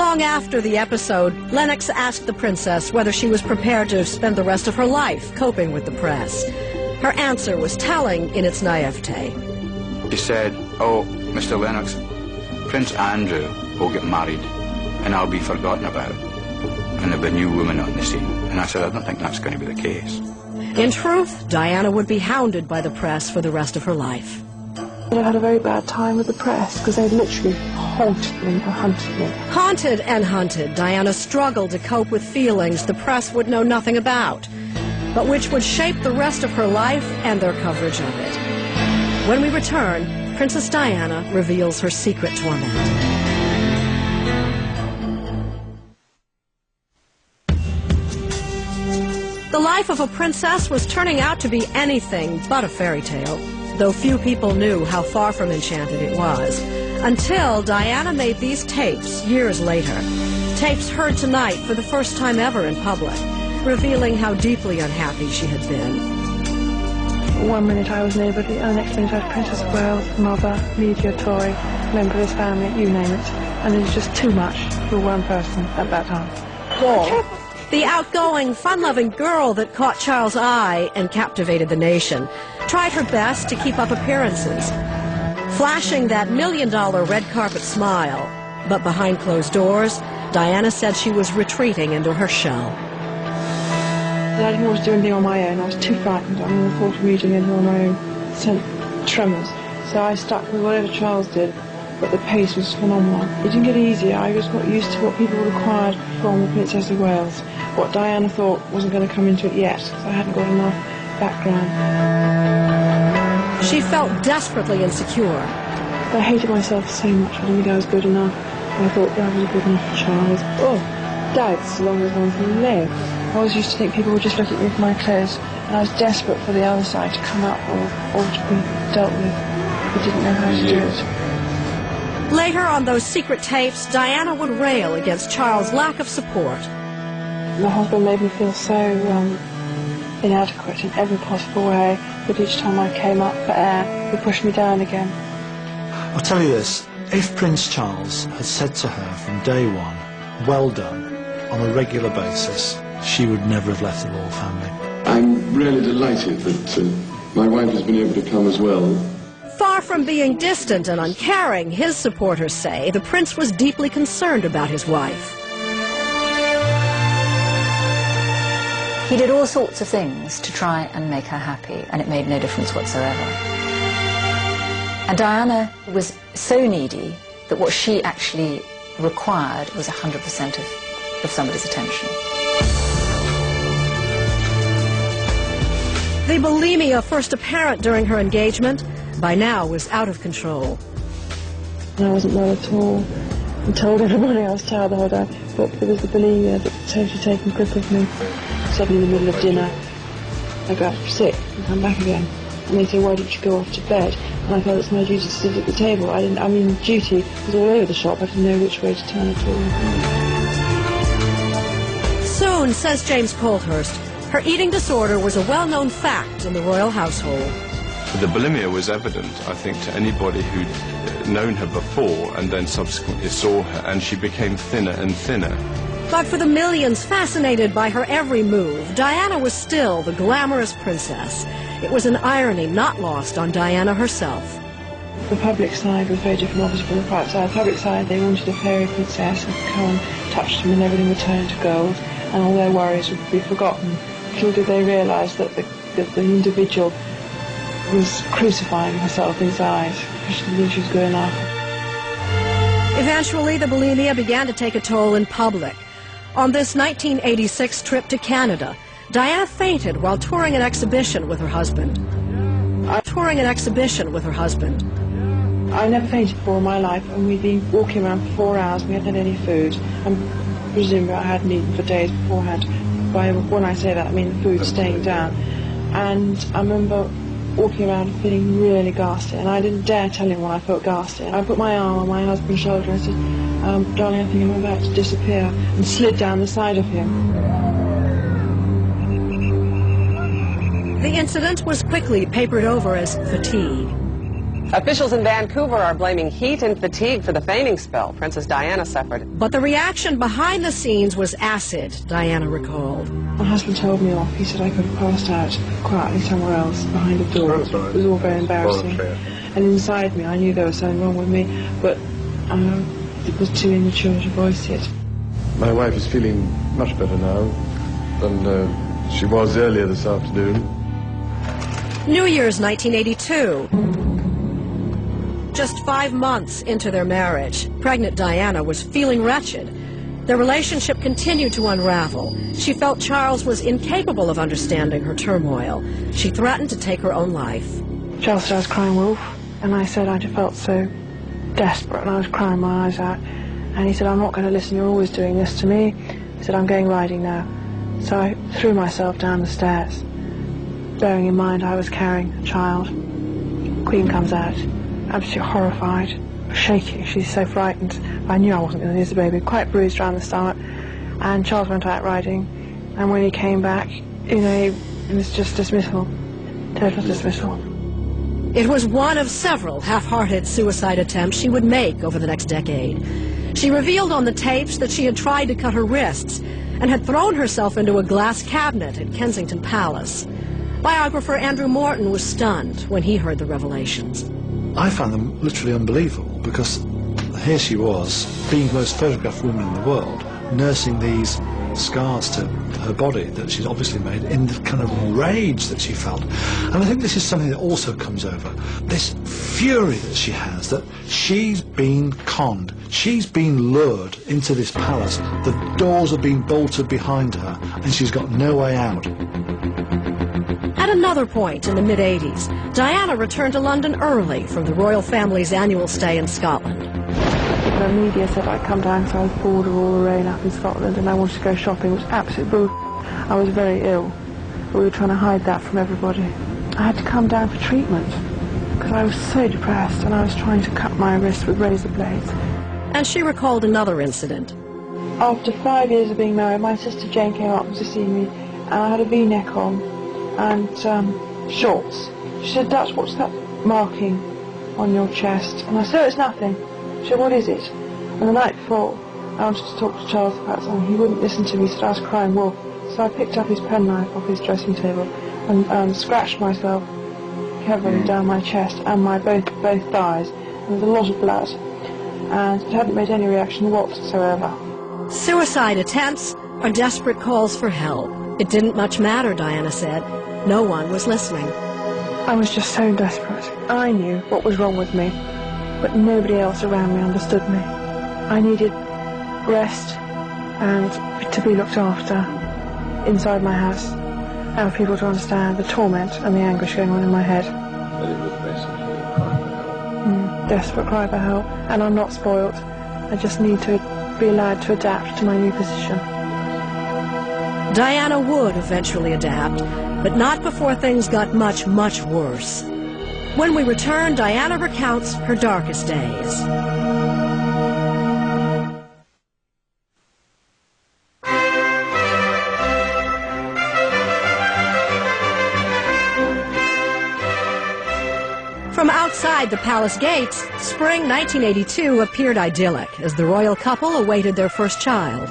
long after the episode, Lennox asked the princess whether she was prepared to spend the rest of her life coping with the press. Her answer was telling in its naivete. She said, "Oh, Mr. Lennox, Prince Andrew will get married and I'll be forgotten about. And there'll be a new woman on the scene." And I said, "I don't think that's going to be the case." In truth, Diana would be hounded by the press for the rest of her life. I had a very bad time with the press because they literally haunted me and hunted me. Haunted and hunted, Diana struggled to cope with feelings the press would know nothing about, but which would shape the rest of her life and their coverage of it. When we return, Princess Diana reveals her secret torment. The life of a princess was turning out to be anything but a fairy tale, though few people knew how far from enchanted it was, until Diana made these tapes years later. Tapes heard tonight for the first time ever in public, revealing how deeply unhappy she had been. One minute I was nobody, and the next minute I was Princess of Wales, mother, media toy, member of this family, you name it. And it was just too much for one person at that time. The outgoing, fun-loving girl that caught Charles' eye and captivated the nation tried her best to keep up appearances, flashing that million-dollar red carpet smile. But behind closed doors, Diana said she was retreating into her shell. I didn't want to do anything on my own. I was too frightened. I mean, the thought of me doing anything on my own sent tremors. So I stuck with whatever Charles did, but the pace was phenomenal. It didn't get easier. I just got used to what people required from the Princess of Wales. What Diana thought wasn't going to come into it yet, because I hadn't got enough background. She felt desperately insecure. I hated myself so much. I didn't think I was good enough. I thought that was good enough for Charles. Oh, doubts as long as one can live. I always used to think people would just look at me for my clothes, and I was desperate for the other side to come up or to be dealt with. I didn't know how to do it. Later on those secret tapes, Diana would rail against Charles' lack of support. My husband made me feel so inadequate in every possible way, but each time I came up for air, he pushed me down again. I'll tell you this, if Prince Charles had said to her from day one, "Well done," on a regular basis, she would never have left the royal family. I'm really delighted that my wife has been able to come as well. Far from being distant and uncaring, his supporters say the prince was deeply concerned about his wife. He did all sorts of things to try and make her happy, and it made no difference whatsoever. And Diana was so needy that what she actually required was 100% of somebody's attention. The bulimia, first apparent during her engagement, by now was out of control. And I wasn't well at all. I told everybody I was tired the whole day, but there was the bulimia that was totally taking grip of me. Suddenly in the middle of dinner, I got sick and come back again. And they said, "Why don't you go off to bed?" And I felt it's my duty to sit at the table. Duty was all over the shop. I didn't know which way to turn at all. Soon, says James Colthurst, her eating disorder was a well-known fact in the royal household. The bulimia was evident, I think, to anybody who'd known her before and then subsequently saw her, and she became thinner and thinner. But for the millions fascinated by her every move, Diana was still the glamorous princess. It was an irony not lost on Diana herself. The public side was very different, obviously, from the private side. The public side, they wanted a fairy princess who could come and touch them and everything would turn to gold, and all their worries would be forgotten. Little did they realise that the individual was crucifying herself in his eyes because she didn't think she was good enough. Eventually, the bulimia began to take a toll in public. On this 1986 trip to Canada, Diana fainted while touring an exhibition with her husband. I never fainted before in my life, and we'd been walking around for 4 hours. We hadn't had any food, and presumably I hadn't eaten for days beforehand. When I say that, I mean the food staying down. And I remember walking around feeling really ghastly, and I didn't dare tell him when I felt ghastly. I put my arm on my husband's shoulder and said, "Darling, I think I'm about to disappear," and slid down the side of him. The incident was quickly papered over as fatigue. Officials in Vancouver are blaming heat and fatigue for the fainting spell Princess Diana suffered. But the reaction behind the scenes was acid, Diana recalled. My husband told me off. He said I could have passed out quietly somewhere else behind a door. It was all very embarrassing. And inside me, I knew there was something wrong with me, but it was too immature to voice it. My wife is feeling much better now than she was earlier this afternoon. New Year's 1982. Just 5 months into their marriage, pregnant Diana was feeling wretched. Their relationship continued to unravel. She felt Charles was incapable of understanding her turmoil. She threatened to take her own life. Charles said I was crying wolf, and I said I just felt so desperate, and I was crying my eyes out. And he said, I'm not going to listen, you're always doing this to me. He said, I'm going riding now. So I threw myself down the stairs, bearing in mind I was carrying a child. Queen comes out, absolutely horrified, shaking, she's so frightened. I knew I wasn't going to lose the baby, quite bruised around the stomach. And Charles went out riding, and when he came back, you know, it was just dismissal, total dismissal. It was one of several half-hearted suicide attempts she would make over the next decade. She revealed on the tapes that she had tried to cut her wrists and had thrown herself into a glass cabinet at Kensington Palace. Biographer Andrew Morton was stunned when he heard the revelations. I found them literally unbelievable, because here she was, being the most photographed woman in the world, nursing these scars to her body that she'd obviously made in the kind of rage that she felt. And I think this is something that also comes over, this fury that she has, that she's been conned, she's been lured into this palace, the doors have been bolted behind her, and she's got no way out. At another point in the mid-80s, Diana returned to London early from the royal family's annual stay in Scotland. The media said I'd come down because I was bored of all the rain up in Scotland and I wanted to go shopping, which was absolute bull. I was very ill, but we were trying to hide that from everybody. I had to come down for treatment because I was so depressed, and I was trying to cut my wrist with razor blades. And she recalled another incident. After 5 years of being married, my sister Jane came up to see me, and I had a V-neck on and shorts. She said, Dutch, what's that marking on your chest? And I said, oh, it's nothing. She said, what is it? And the night before, I wanted to talk to Charles about something. He wouldn't listen to me, he said I was crying wolf. So I picked up his penknife off his dressing table and scratched myself heavily down my chest and my both thighs. There was a lot of blood, and it hadn't made any reaction whatsoever. Suicide attempts are desperate calls for help. It didn't much matter, Diana said. No one was listening. I was just so desperate. I knew what was wrong with me, but nobody else around me understood me. I needed rest and to be looked after inside my house, and for people to understand the torment and the anguish going on in my head. But it was basically a cry for help. Desperate cry for help, and I'm not spoilt. I just need to be allowed to adapt to my new position. Diana would eventually adapt, but not before things got much, much worse. When we return, Diana recounts her darkest days. From outside the palace gates, spring 1982 appeared idyllic as the royal couple awaited their first child.